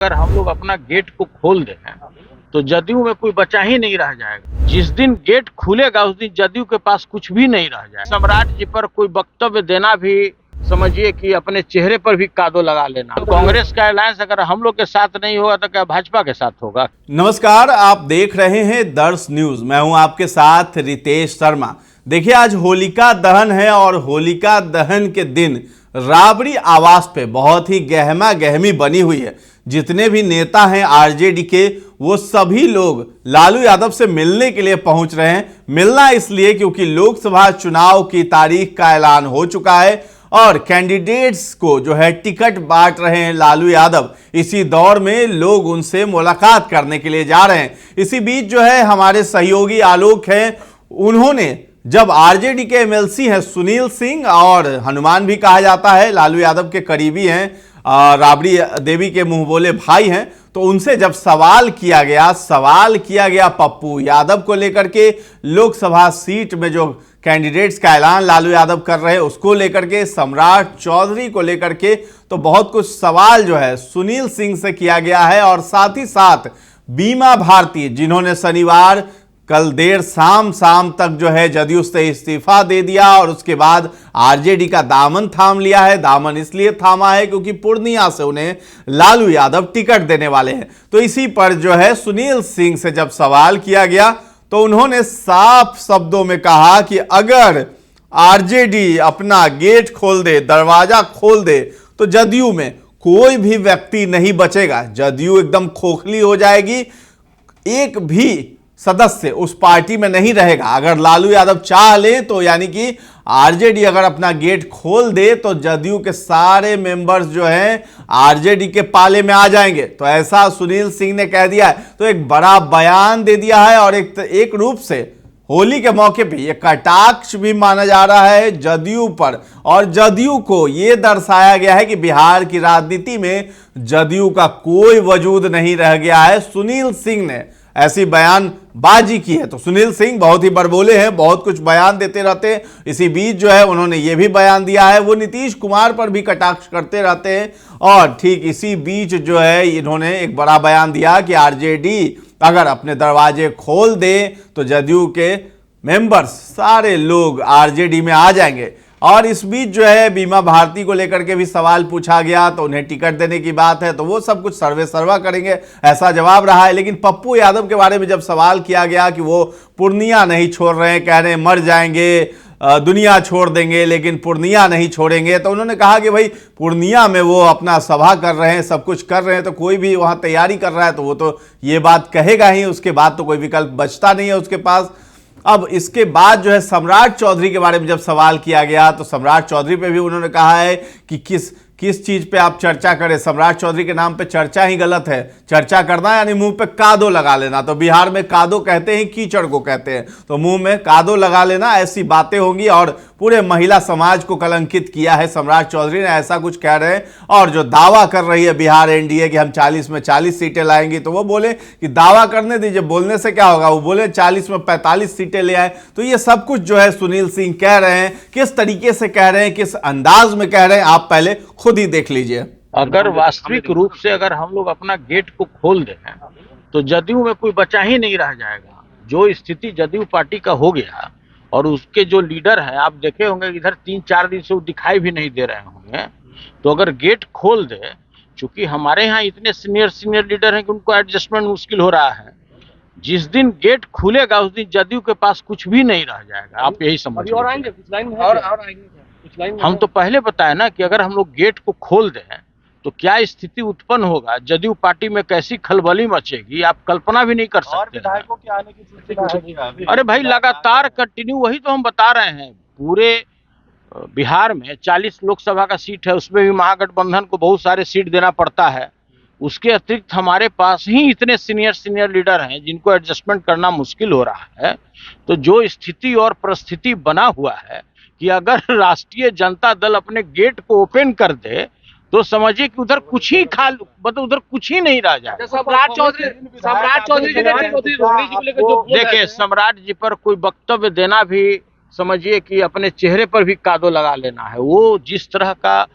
अगर हम लोग अपना गेट को खोल दें तो जदयू में कोई बचा ही नहीं रह जाएगा। जिस दिन गेट खुलेगा उस दिन जदयू के पास कुछ भी नहीं रह जाएगा। सम्राट जी पर कोई वक्तव्य देना भी समझिए कि अपने चेहरे पर भी कादो लगा लेना। कांग्रेस का अलायंस अगर हम लोग के साथ नहीं होगा तो क्या भाजपा के साथ होगा? नमस्कार, आप देख रहे हैं दर्श न्यूज। मैं हूं आपके साथ रितेश शर्मा। देखिए, आज होलिका दहन है और होलिका दहन के दिन राबड़ी आवास पे बहुत ही गहमा गहमी बनी हुई है। जितने भी नेता हैं आरजेडी के, वो सभी लोग लालू यादव से मिलने के लिए पहुंच रहे हैं। मिलना इसलिए क्योंकि लोकसभा चुनाव की तारीख का ऐलान हो चुका है और कैंडिडेट्स को जो है टिकट बांट रहे हैं लालू यादव। इसी दौर में लोग उनसे मुलाकात करने के लिए जा रहे हैं। इसी बीच जो है हमारे सहयोगी आलोक हैं, उन्होंने जब आरजेडी के एमएलसी हैं सुनील सिंह, और हनुमान भी कहा जाता है, लालू यादव के करीबी हैं, राबड़ी देवी के मुंह बोले भाई हैं, तो उनसे जब सवाल किया गया पप्पू यादव को लेकर के, लोकसभा सीट में जो कैंडिडेट्स का ऐलान लालू यादव कर रहे हैं उसको लेकर के, सम्राट चौधरी को लेकर के, तो बहुत कुछ सवाल जो है सुनील सिंह से किया गया है। और साथ ही साथ बीमा भारती, जिन्होंने शनिवार कल देर शाम तक जो है जदयू से इस्तीफा दे दिया और उसके बाद आरजेडी का दामन थाम लिया है। दामन इसलिए थामा है क्योंकि पूर्णिया से उन्हें लालू यादव टिकट देने वाले हैं। तो इसी पर जो है सुनील सिंह से जब सवाल किया गया तो उन्होंने साफ शब्दों में कहा कि अगर आरजेडी अपना गेट खोल दे, दरवाजा खोल दे, तो जदयू में कोई भी व्यक्ति नहीं बचेगा। जदयू एकदम खोखली हो जाएगी, एक भी सदस्य उस पार्टी में नहीं रहेगा। अगर लालू यादव चाह ले तो यानी कि आरजेडी अगर अपना गेट खोल दे तो जदयू के सारे मेंबर्स जो हैं आरजेडी के पाले में आ जाएंगे। तो ऐसा सुनील सिंह ने कह दिया है। तो एक बड़ा बयान दे दिया है और एक रूप से होली के मौके पे ये कटाक्ष भी माना जा रहा है जदयू पर। और जदयू को ये दर्शाया गया है कि बिहार की राजनीति में जदयू का कोई वजूद नहीं रह गया है। सुनील सिंह ने ऐसी बयानबाजी की है। तो सुनील सिंह बहुत ही बड़बोले हैं, बहुत कुछ बयान देते रहते हैं। इसी बीच जो है उन्होंने ये भी बयान दिया है, वो नीतीश कुमार पर भी कटाक्ष करते रहते हैं। और ठीक इसी बीच जो है इन्होंने एक बड़ा बयान दिया कि आरजेडी अगर अपने दरवाजे खोल दे तो जदयू के मेंबर्स सारे लोग आरजेडी में आ जाएंगे। और इस बीच जो है बीमा भारती को लेकर के भी सवाल पूछा गया, तो उन्हें टिकट देने की बात है तो वो सब कुछ सर्वा करेंगे, ऐसा जवाब रहा है। लेकिन पप्पू यादव के बारे में जब सवाल किया गया कि वो पूर्णिया नहीं छोड़ रहे हैं, कह रहे हैं मर जाएंगे, दुनिया छोड़ देंगे लेकिन पूर्णिया नहीं छोड़ेंगे, तो उन्होंने कहा कि भाई पूर्णिया में वो अपना सभा कर रहे हैं, सब कुछ कर रहे हैं, तो कोई भी वहाँ तैयारी कर रहा है तो वो तो ये बात कहेगा ही, उसके बाद तो कोई विकल्प बचता नहीं है उसके पास। अब इसके बाद जो है सम्राट चौधरी के बारे में जब सवाल किया गया तो सम्राट चौधरी पे भी उन्होंने कहा है कि किस चीज पे आप चर्चा करें। सम्राट चौधरी के नाम पे चर्चा ही गलत है। चर्चा करना यानी मुंह पे कादो लगा लेना। तो बिहार में कादो कहते हैं, कीचड़ को कहते हैं, तो मुंह में कादो लगा लेना, ऐसी बातें होंगी। और पूरे महिला समाज को कलंकित किया है सम्राट चौधरी ने, ऐसा कुछ कह रहे हैं। और जो दावा कर रही है बिहार एनडीए कि हम 40 में 40 सीटें लाएंगी, तो वो बोले कि दावा करने दीजिए, बोलने से क्या होगा। वो बोले 40 में 45 सीटें ले आए। तो ये सब कुछ जो है सुनील सिंह कह रहे हैं, किस तरीके से कह रहे हैं, किस अंदाज में कह रहे हैं, आप पहले खुद ही देख लीजिए। अगर वास्तविक रूप से अगर हम लोग अपना गेट को खोल दें तो जदयू में कोई बचा ही नहीं रह जाएगा। जो स्थिति जदयू पार्टी का हो गया और उसके जो लीडर हैं, आप देखे होंगे इधर 3-4 दिन से वो दिखाई भी नहीं दे रहे होंगे। तो अगर गेट खोल दे, चूंकि हमारे यहाँ इतने सीनियर लीडर हैं कि उनको एडजस्टमेंट मुश्किल हो रहा है, जिस दिन गेट खुलेगा उस दिन जदयू के पास कुछ भी नहीं रह जाएगा। आप यही समझिए। हम तो पहले बताए ना कि अगर हम लोग गेट को खोल दें तो क्या स्थिति उत्पन्न होगा, जदयू पार्टी में कैसी खलबली मचेगी, आप कल्पना भी नहीं कर सकते। विधायकों के आने की अरे भाई लगातार कंटिन्यू, वही तो हम बता रहे हैं। पूरे बिहार में 40 लोकसभा का सीट है, उसमें भी महागठबंधन को बहुत सारे सीट देना पड़ता है। उसके अतिरिक्त हमारे पास ही इतने सीनियर लीडर हैं जिनको एडजस्टमेंट करना मुश्किल हो रहा है। तो जो स्थिति और परिस्थिति बना हुआ है कि अगर राष्ट्रीय जनता दल अपने गेट को ओपन कर दे तो समझिए कि उधर कुछ ही मतलब उधर कुछ ही नहीं रह जाए। सम्राट चौधरी देखिए, सम्राट जी पर कोई वक्तव्य देना भी समझिए कि अपने चेहरे पर भी कादो लगा लेना है। वो जिस तरह का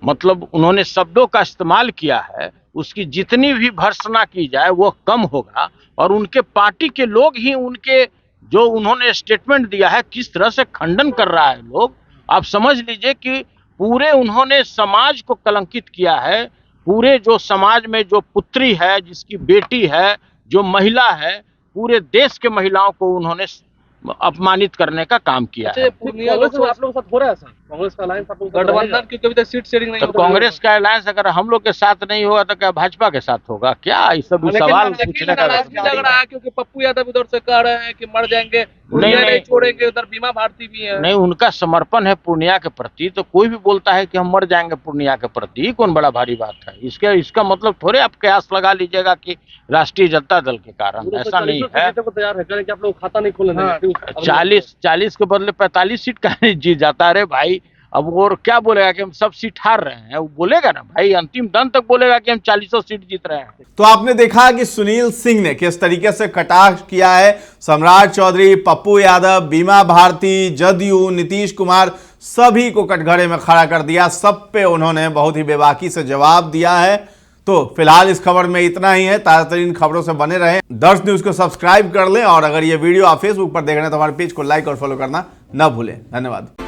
मतलब उन्होंने शब्दों का इस्तेमाल किया है उसकी जितनी भी भर्त्सना की जाए वो कम होगा, और उनके पार्टी के लोग ही उनके जो उन्होंने स्टेटमेंट दिया है किस तरह से खंडन कर रहा है लोग। आप समझ लीजिए कि पूरे उन्होंने समाज को कलंकित किया है। पूरे जो समाज में जो पुत्री है, जिसकी बेटी है, जो महिला है, पूरे देश के महिलाओं को उन्होंने अपमानित करने का काम किया है। पूर्णिया लोकसभा आप लोगों के साथ हो रहा है सर? कांग्रेस का अलायंस आप लोगों का गठबंधन, क्योंकि अभी तक सीट शेयरिंग नहीं तो हो रहा है। कांग्रेस का अलायंस अगर हम लोग के साथ नहीं होगा तो क्या भाजपा के साथ होगा? क्या ये सब सवाल पूछने का नाराज भी लग रहा है, क्योंकि पप्पू यादव उधर से कह रहे हैं कि मर जाएंगे, नहीं छोड़ेंगे। उधर बीमा भारती भी है। नहीं, उनका समर्पण है पूर्णिया के प्रति, तो कोई भी बोलता है कि हम मर जाएंगे पूर्णिया के प्रति, कौन बड़ा भारी बात है? इसका मतलब थोड़े आप कयास लगा लीजिएगा कि राष्ट्रीय जनता दल के कारण, ऐसा नहीं है। तैयार है कि आप लोग खाता नहीं खोलेंगे। 40 के बदले 45 सीट का जीत जाता है। अरे भाई, अब वो क्या बोलेगा कि हम सब सीट हार रहे हैं? वो बोलेगा ना भाई, अंतिम दम तक बोलेगा कि हम 40 सीट जीत रहे हैं। तो आपने देखा कि सुनील सिंह ने किस तरीके से कटाक्ष किया है सम्राट चौधरी, पप्पू यादव, बीमा भारती, जदयू, नीतीश कुमार, सभी को कटघरे में खड़ा कर दिया। सब पे उन्होंने बहुत ही बेबाकी से जवाब दिया है। तो फिलहाल इस खबर में इतना ही है। ताजा तरीन खबरों से बने रहें। दर्श न्यूज को सब्सक्राइब कर लें, और अगर ये वीडियो आप फेसबुक पर देख रहे हैं तो हमारे पेज को लाइक और फॉलो करना न भूलें। धन्यवाद।